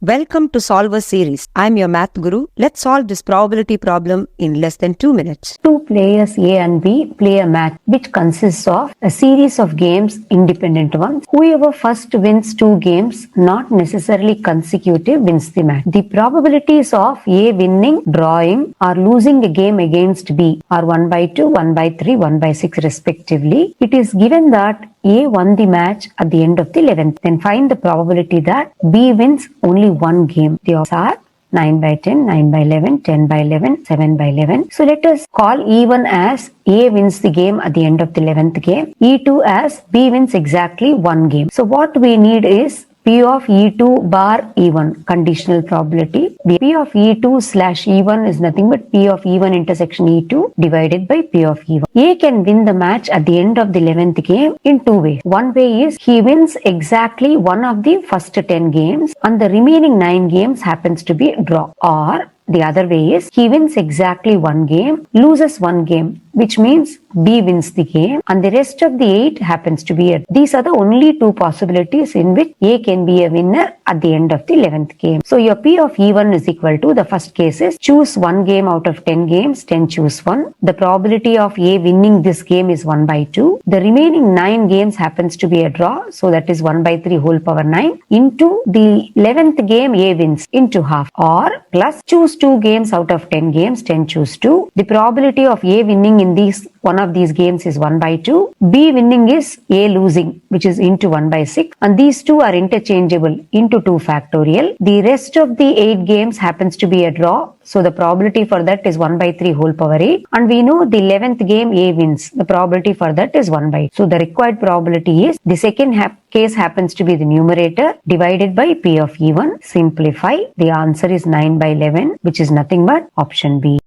Welcome to Solver series. I'm your math guru. Let's solve this probability problem in less than 2 minutes. Two players A and B play a match which consists of a series of games, independent ones. Whoever first wins 2 games, not necessarily consecutive, wins the match. The probabilities of A winning, drawing, or losing a game against B are 1 by 2, 1 by 3, 1 by 6 respectively. It is given that A won the match at the end of the 11th. Then find the probability that B wins only one game. The odds are 9 by 10, 9 by 11, 10 by 11, 7 by 11. So let us call E1 as A wins the game at the end of the 11th game. E2 as B wins exactly one game. So what we need is P of E2 bar E1, conditional probability. P of E2 slash E1 is nothing but P of E1 intersection E2 divided by P of E1. A can win the match at the end of the 11th game in 2 ways. One way is he wins exactly one of the first 10 games and the remaining 9 games happens to be a draw. Or the other way is he wins exactly one game, loses one game, which means B wins the game and the rest of the 8 happens to be a. These are the only 2 possibilities in which A can be a winner at the end of the 11th game. So your P of E1 is equal to, the first case is choose one game out of 10 games, 10 choose one. The probability of A winning this game is 1 by 2. The remaining 9 games happens to be a draw, so that is 1 by 3 whole power 9 into the 11th game A wins into half, or plus choose 2 games out of 10 games, 10 choose 2. The probability of A winning in these one of these games is 1 by 2. B winning is A losing, which is into 1 by 6, and these two are interchangeable into 2 factorial. The rest of the 8 games happens to be a draw, so the probability for that is 1 by 3 whole power 8, and we know the 11th game A wins. The probability for that is 1 by 2. So the required probability is the second case happens to be the numerator divided by P of E1. Simplify. The answer is 9 by 11, which is nothing but option B.